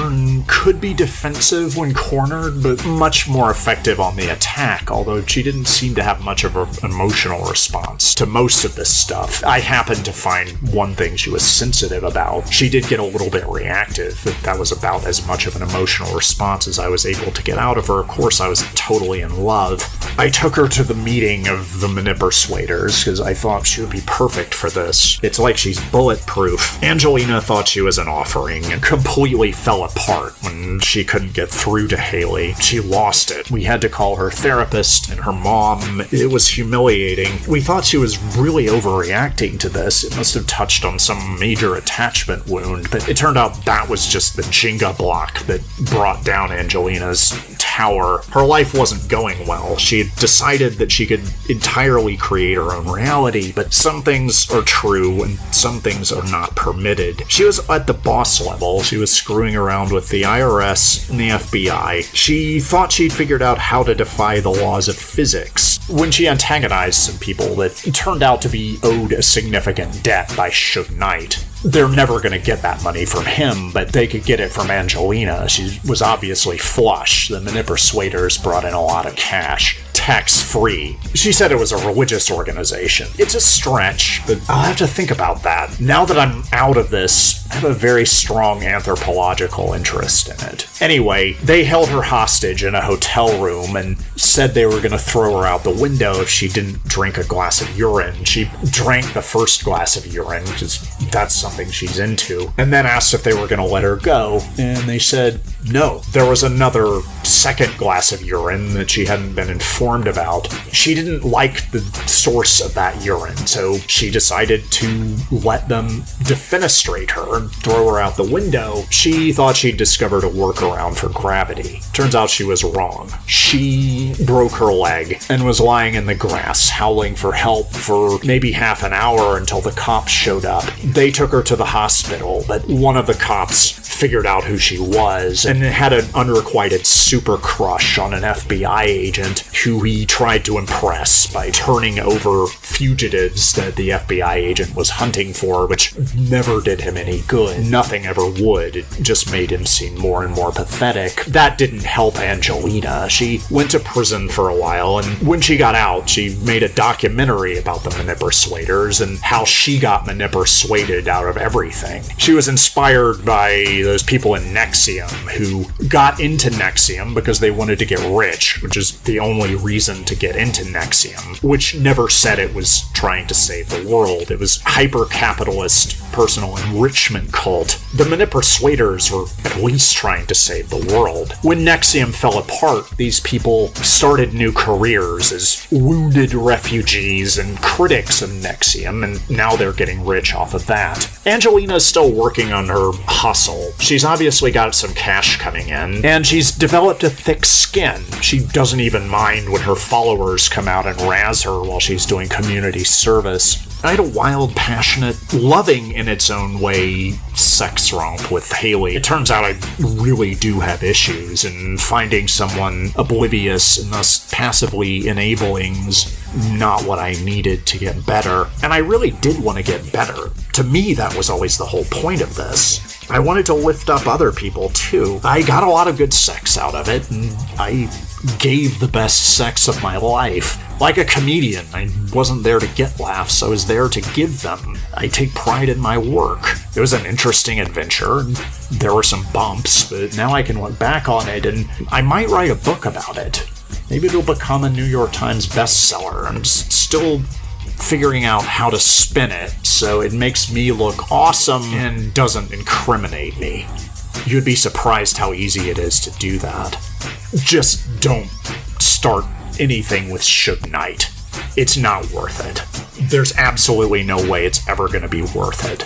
could be defensive when cornered, but much more effective on the attack, although she didn't seem to have much of an emotional response to most of this stuff. I happened to find one thing she was sensitive about. She did get a little bit reactive, but that was about as much of an emotional response as I was able to get out of her. Of course, I was totally in love. I took her to the meeting of the Manip-Persuaders because I thought she would be perfect for this. It's like she's bulletproof. Angelina thought she was an offering and completely fell apart when she couldn't get through to Haley. She lost it. We had to call her therapist and her mom. It was humiliating. We thought she was really overreacting to this. It must have touched on some major attachment wound, but it turned out that was just the Jenga block that brought down Angelina's tower. Her life wasn't going well. She had decided that she could entirely create her own reality, but some things are true and some things are not permitted. She was at the boss level. She was screwing around with the IRS and the FBI. She thought she'd figured out how to defy the laws of physics when she antagonized some people that turned out to be owed a significant debt by Suge Knight. They're never going to get that money from him, but they could get it from Angelina. She was obviously flush. The Manip-Persuaders brought in a lot of cash. tax-free. She said it was a religious organization. It's a stretch, but I'll have to think about that. Now that I'm out of this, I have a very strong anthropological interest in it. Anyway, they held her hostage in a hotel room and said they were going to throw her out the window if she didn't drink a glass of urine. She drank the first glass of urine, because that's something she's into, and then asked if they were going to let her go, and they said no. There was another second glass of urine that she hadn't been informed about. She didn't like the source of that urine, so she decided to let them defenestrate her and throw her out the window. She thought she'd discovered a workaround for gravity. Turns out she was wrong. She broke her leg and was lying in the grass, howling for help for maybe half an hour until the cops showed up. They took her to the hospital, but one of the cops figured out who she was and had an unrequited super crush on an FBI agent who he tried to impress by turning over fugitives that the FBI agent was hunting for, which never did him any good. Nothing ever would. It just made him seem more and more pathetic. That didn't help Angelina. She went to prison for a while, and when she got out, she made a documentary about the Manippersuaders and how she got Manippersuaded out of everything. She was inspired by those people in Nexium who got into Nexium because they wanted to get rich, which is the only reason to get into Nexium, which never said it was trying to save the world. It was hyper-capitalist personal enrichment cult. The Manippersuaders were at least trying to save the world. When Nexium fell apart, these people started new careers as wounded refugees and critics of Nexium, and now they're getting rich off of that. Angelina's still working on her hustle. She's obviously got some cash coming in, and she's developed a thick skin. She doesn't even mind when her followers come out and razz her while she's doing community service. I had a wild, passionate, loving in its own way sex romp with Haley. It turns out I really do have issues, and finding someone oblivious and thus passively enabling's not what I needed to get better. And I really did want to get better. To me, that was always the whole point of this. I wanted to lift up other people, too. I got a lot of good sex out of it, and I gave the best sex of my life. Like a comedian, I wasn't there to get laughs, I was there to give them. I take pride in my work. It was an interesting adventure, and there were some bumps, but now I can look back on it, and I might write a book about it. Maybe it'll become a New York Times bestseller. I'm still figuring out how to spin it so it makes me look awesome and doesn't incriminate me. You'd be surprised how easy it is to do that. Just don't start anything with Suge Knight. It's not worth it. There's absolutely no way it's ever going to be worth it.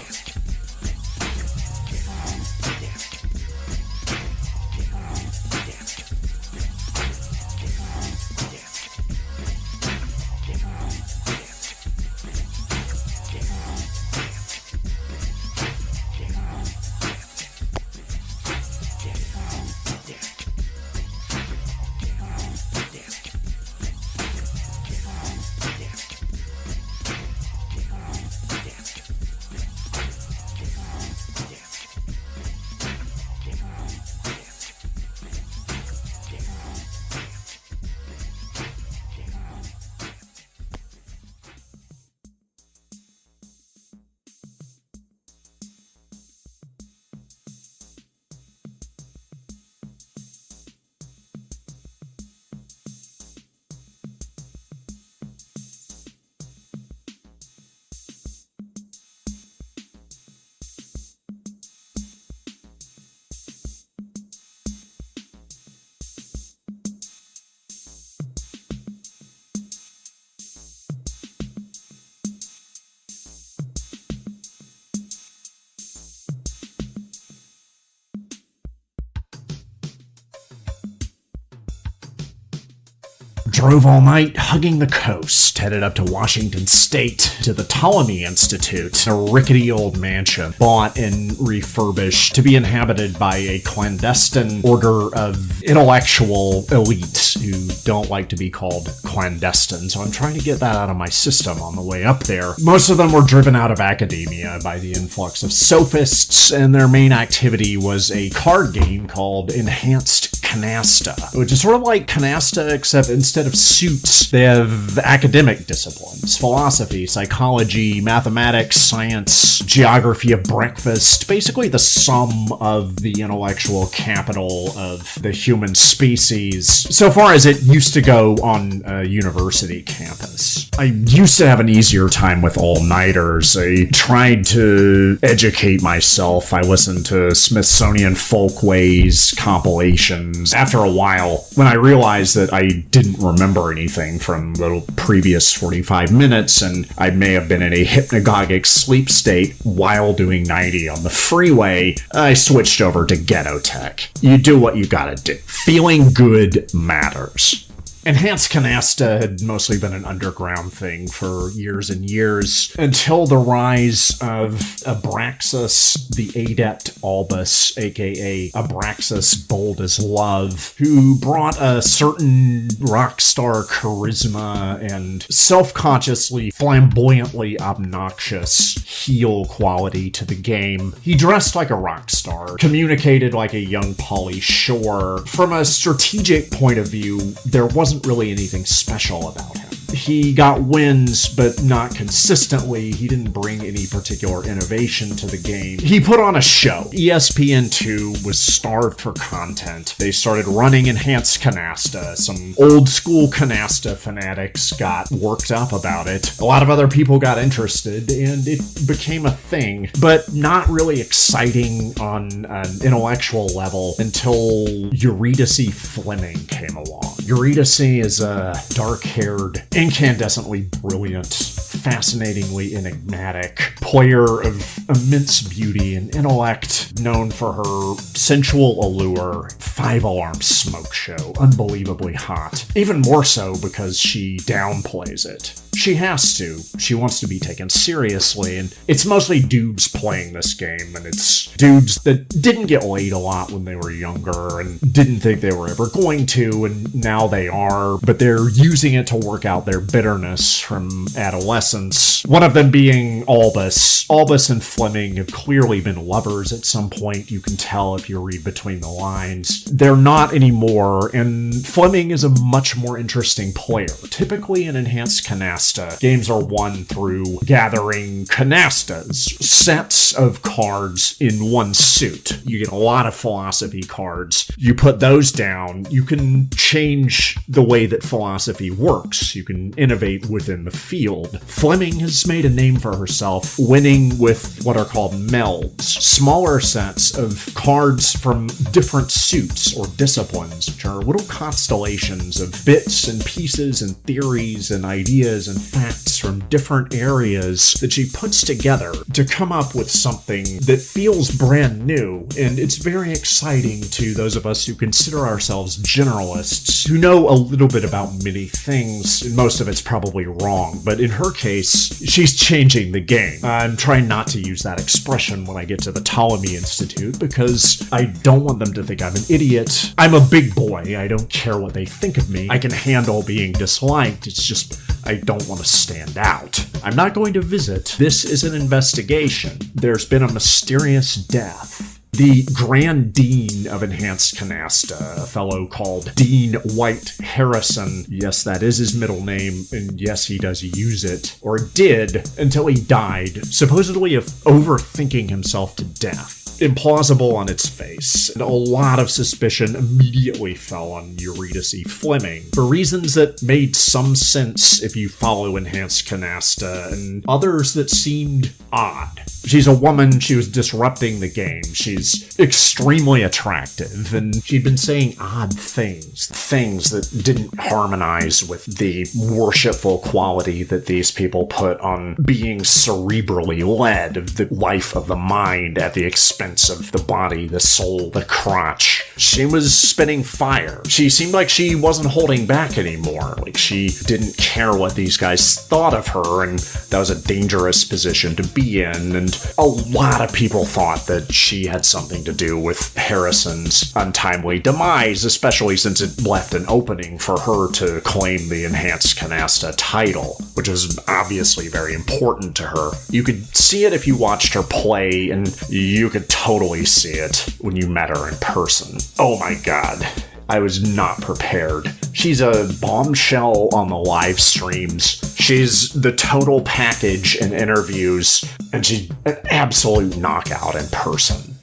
Drove all night, hugging the coast, headed up to Washington State, to the Ptolemy Institute, a rickety old mansion, bought and refurbished to be inhabited by a clandestine order of intellectual elites who don't like to be called clandestine, so I'm trying to get that out of my system on the way up there. Most of them were driven out of academia by the influx of sophists, and their main activity was a card game called Enhanced Canasta, which is sort of like Canasta, except instead of suits, they have academic disciplines: philosophy, psychology, mathematics, science, geography of breakfast, basically the sum of the intellectual capital of the human species, so far as it used to go on a university campus. I used to have an easier time with all-nighters. I tried to educate myself. I listened to Smithsonian Folkways compilations. After a while, when I realized that I didn't remember anything from the previous 45 minutes, and I may have been in a hypnagogic sleep state while doing 90 on the freeway, I switched over to ghetto tech. You do what you gotta do. Feeling good matters. Enhanced Canasta had mostly been an underground thing for years and years, until the rise of Abraxas, the adept Albus, aka Abraxas Bold as Love, who brought a certain rock star charisma and self-consciously, flamboyantly obnoxious heel quality to the game. He dressed like a rock star, communicated like a young Pauly Shore. From a strategic point of view, there wasn't really anything special about him. He got wins, but not consistently. He didn't bring any particular innovation to the game. He put on a show. ESPN2 was starved for content. They started running Enhanced Canasta. Some old school Canasta fanatics got worked up about it. A lot of other people got interested, and it became a thing, but not really exciting on an intellectual level until Eurydice Fleming came along. Eurydice is a dark-haired, incandescently brilliant, fascinatingly enigmatic player of immense beauty and intellect, known for her sensual allure, 5-alarm smoke show, unbelievably hot. Even more so because she downplays it. She has to. She wants to be taken seriously, and it's mostly dudes playing this game, and it's dudes that didn't get laid a lot when they were younger and didn't think they were ever going to, and now they are, but they're using it to work out their bitterness from adolescence. One of them being Albus. Albus and Fleming have clearly been lovers at some point. You can tell if you read between the lines. They're not anymore, and Fleming is a much more interesting player. Typically in Enhanced Canasta, games are won through gathering canastas, sets of cards in one suit. You get a lot of philosophy cards. You put those down, you can change the way that philosophy works. You can innovate within the field. Fleming has made a name for herself, winning with what are called melds, smaller sets of cards from different suits or disciplines, which are little constellations of bits and pieces and theories and ideas and facts from different areas that she puts together to come up with something that feels brand new. And it's very exciting to those of us who consider ourselves generalists, who know a little bit about many things, and most of it's probably wrong. But in her case, she's changing the game. I'm trying not to use that expression when I get to the Ptolemy Institute, because I don't want them to think I'm an idiot. I'm a big boy. I don't care what they think of me. I can handle being disliked. It's just I don't want to stand out. I'm not going to visit. This is an investigation. There's been a mysterious death. The Grand Dean of Enhanced Canasta, a fellow called Dean White Harrison, yes, that is his middle name, and yes, he does use it, or did, until he died, supposedly of overthinking himself to death. Implausible on its face, and a lot of suspicion immediately fell on Eurydice Fleming, for reasons that made some sense if you follow Enhanced Canasta, and others that seemed odd. She's a woman, she was disrupting the game, she's extremely attractive, and she'd been saying odd things that didn't harmonize with the worshipful quality that these people put on being cerebrally led of the life of the mind at the expense of the body, the soul, the crotch. She was spitting fire. She seemed like she wasn't holding back anymore, like she didn't care what these guys thought of her, and that was a dangerous position to be in, and a lot of people thought that she had something to do with Harrison's untimely demise, especially since it left an opening for her to claim the Enhanced Canasta title, which was obviously very important to her. You could see it if you watched her play, and you could totally see it when you met her in person. Oh my god. I was not prepared. She's a bombshell on the live streams. She's the total package in interviews, and she's an absolute knockout in person.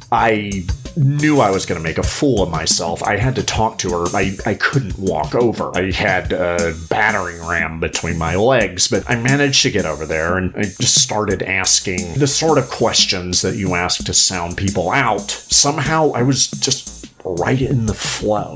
I knew I was going to make a fool of myself. I had to talk to her. I couldn't walk over. I had a battering ram between my legs, but I managed to get over there, and I just started asking the sort of questions that you ask to sound people out. Somehow I was just right in the flow.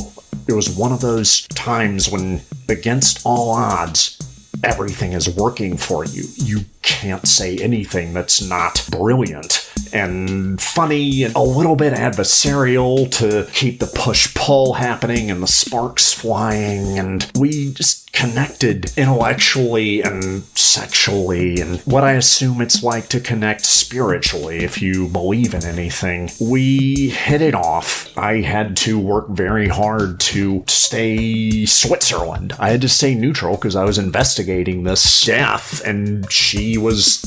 It was one of those times when, against all odds, everything is working for you. You can't say anything that's not brilliant and funny and a little bit adversarial to keep the push-pull happening and the sparks flying, and we just connected intellectually and sexually, and what I assume it's like to connect spiritually if you believe in anything. We hit it off. I had to work very hard to stay Switzerland. I had to stay neutral because I was investigating this death, and she was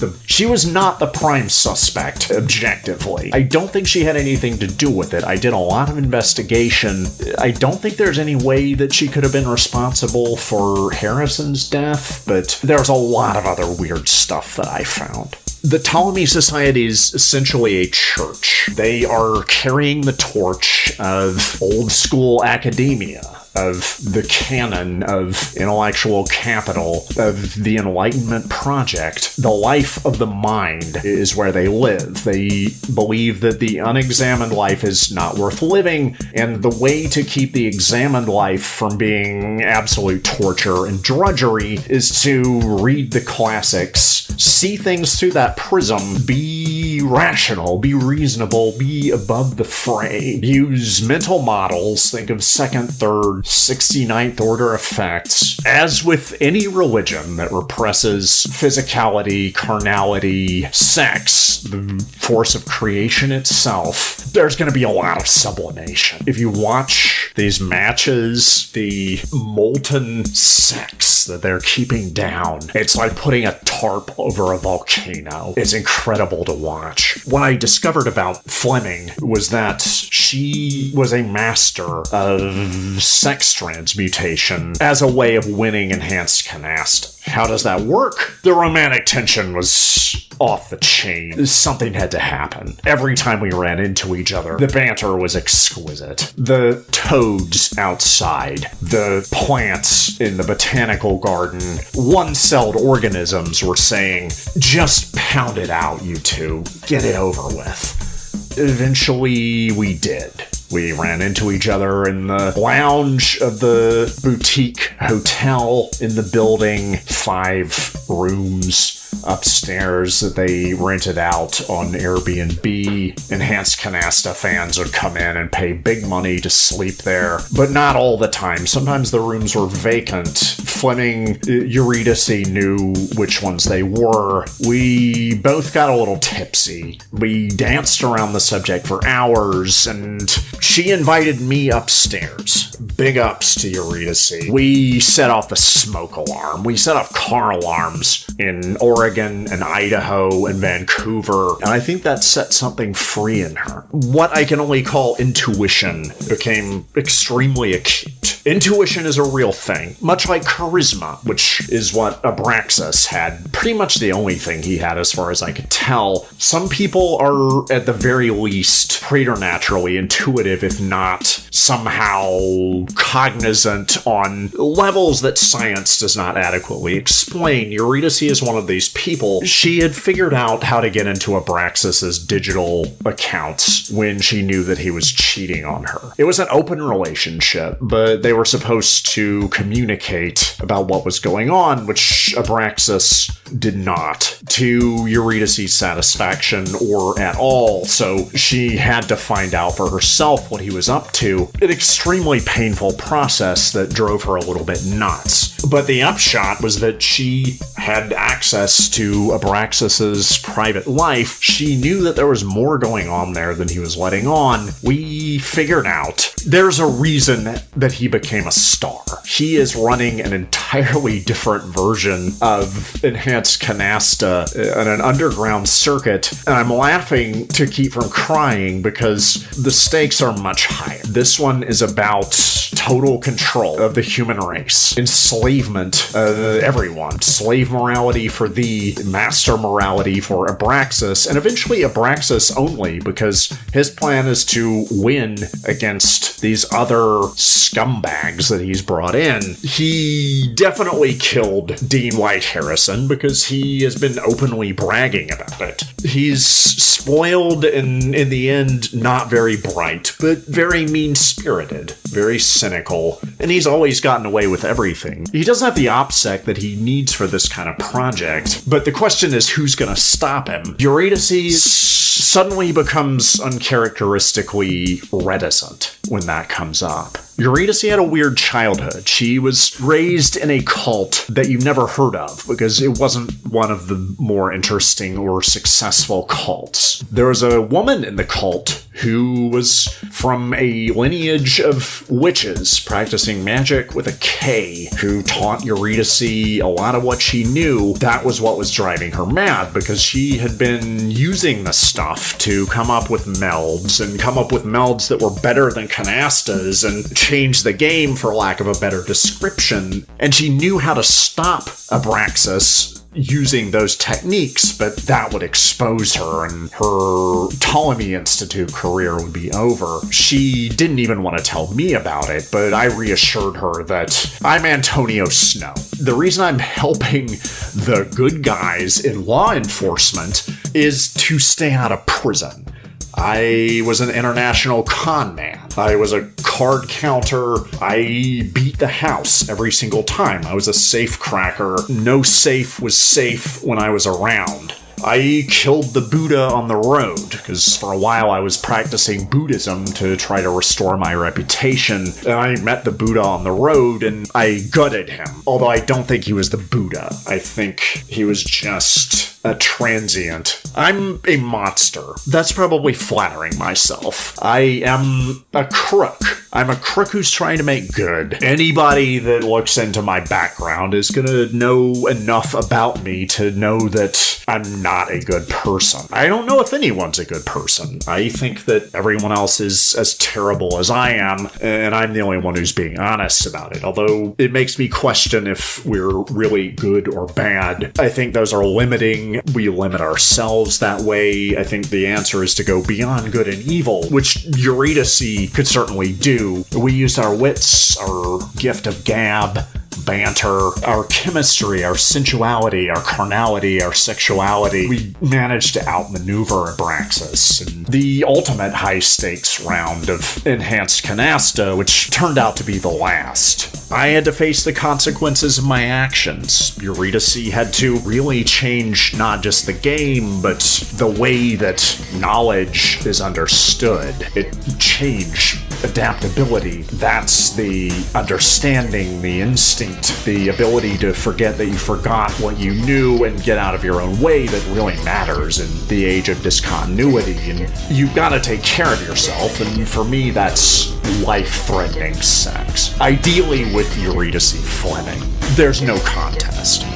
not the prime suspect, objectively. I don't think she had anything to do with it. I did a lot of investigation. I don't think there's any way that she could have been responsible for Harrison's death, but there's a lot of other weird stuff that I found. The Ptolemy Society is essentially a church. They are carrying the torch of old school academia, of the canon of intellectual capital, of the Enlightenment project. The life of the mind is where they live. They believe that the unexamined life is not worth living, and the way to keep the examined life from being absolute torture and drudgery is to read the classics, see things through that prism, be rational, be reasonable, be above the fray, use mental models, think of second, third, 69th order effects. As with any religion that represses physicality, carnality, sex, the force of creation itself, there's going to be a lot of sublimation. If you watch these matches, the molten sex that they're keeping down, it's like putting a tarp over a volcano. It's incredible to watch. What I discovered about Fleming was that she was a master of sex transmutation as a way of winning enhanced canast. How does that work? The romantic tension was off the chain. Something had to happen. Every time we ran into each other, the banter was exquisite. The toads outside, the plants in the botanical garden, one-celled organisms were saying, just pound it out, you two. Get it over with. Eventually, we did. We ran into each other in the lounge of the boutique hotel in the building, 5 rooms upstairs that they rented out on Airbnb. Enhanced Canasta fans would come in and pay big money to sleep there, but not all the time. Sometimes the rooms were vacant. Fleming, Eurydice knew which ones they were. We both got a little tipsy. We danced around the subject for hours, and she invited me upstairs. Big ups to Eurydice. We set off the smoke alarm. We set off car alarms in Oregon and Idaho and Vancouver, and I think that set something free in her. What I can only call intuition became extremely acute. Intuition is a real thing, much like charisma, which is what Abraxas had. Pretty much the only thing he had as far as I could tell. Some people are, at the very least, preternaturally intuitive, if not somehow cognizant on levels that science does not adequately explain. Eurydice is one of these people. She had figured out how to get into Abraxas's digital accounts when she knew that he was cheating on her. It was an open relationship, but they were supposed to communicate about what was going on, which Abraxas did not, to Eurydice's satisfaction or at all, so she had to find out for herself what he was up to. An extremely painful process that drove her a little bit nuts. But the upshot was that she had access to Abraxas's private life. She knew that there was more going on there than he was letting on. We figured out There's a reason that he became a star. He is running an entirely different version of Enhanced Canasta on an underground circuit, and I'm laughing to keep from crying because the stakes are much higher. This one is about total control of the human race, enslavement of everyone, slave morality for thee, master morality for Abraxas, and eventually Abraxas only, because his plan is to win against these other scumbags that he's brought in. He definitely killed Dean White Harrison because he has been openly bragging about it. He's spoiled and in the end not very bright, but very mean-spirited, very cynical, and he's always gotten away with everything. He doesn't have the OPSEC that he needs for this kind of project, but the question is who's gonna stop him? Eurydice suddenly becomes uncharacteristically reticent when that comes up. Eurydice had a weird childhood. She was raised in a cult that you've never heard of because it wasn't one of the more interesting or successful cults. There was a woman in the cult who was from a lineage of witches practicing magic with a K, who taught Eurydice a lot of what she knew. That was what was driving her mad because she had been using the stuff to come up with melds and come up with melds that were better than canastas and change the game, for lack of a better description. And she knew how to stop Abraxas using those techniques, but that would expose her and her Ptolemy Institute career would be over. She didn't even want to tell me about it, but I reassured her that I'm Antonio Snow. The reason I'm helping the good guys in law enforcement is to stay out of prison. I was an international con man. I was a card counter. I beat the house every single time. I was a safe cracker. No safe was safe when I was around. I killed the Buddha on the road, because for a while I was practicing Buddhism to try to restore my reputation, and I met the Buddha on the road, and I gutted him. Although I don't think he was the Buddha. I think he was just a transient. I'm a monster. That's probably flattering myself. I am a crook. I'm a crook who's trying to make good. Anybody that looks into my background is gonna know enough about me to know that I'm not a good person. I don't know if anyone's a good person. I think that everyone else is as terrible as I am, and I'm the only one who's being honest about it. Although it makes me question if we're really good or bad. I think those are limiting. We limit ourselves that way. I think the answer is to go beyond good and evil, which Eurydice could certainly do. We used our wits, our gift of gab, banter, our chemistry, our sensuality, our carnality, our sexuality. We managed to outmaneuver Abraxas in the ultimate high-stakes round of Enhanced Canasta, which turned out to be the last. I had to face the consequences of my actions. Eurydice had to really change not just the game, but the way that knowledge is understood. It changed adaptability. That's the understanding, the instinct, the ability to forget that you forgot what you knew and get out of your own way that really matters in the age of discontinuity. And you've got to take care of yourself, and for me, that's life-threatening sex. Ideally with Eurydice Fleming. There's no contest.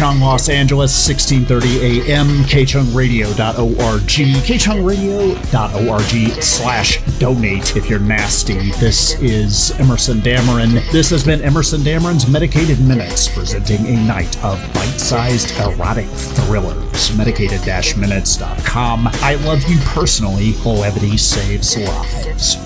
Kchung, Los Angeles, 1630 AM, kchungradio.org, kchungradio.org/donate if you're nasty. This is Emerson Dameron. This has been Emerson Dameron's Medicated Minutes, presenting a night of bite-sized erotic thrillers. Medicated-minutes.com. I love you personally. Levity saves lives.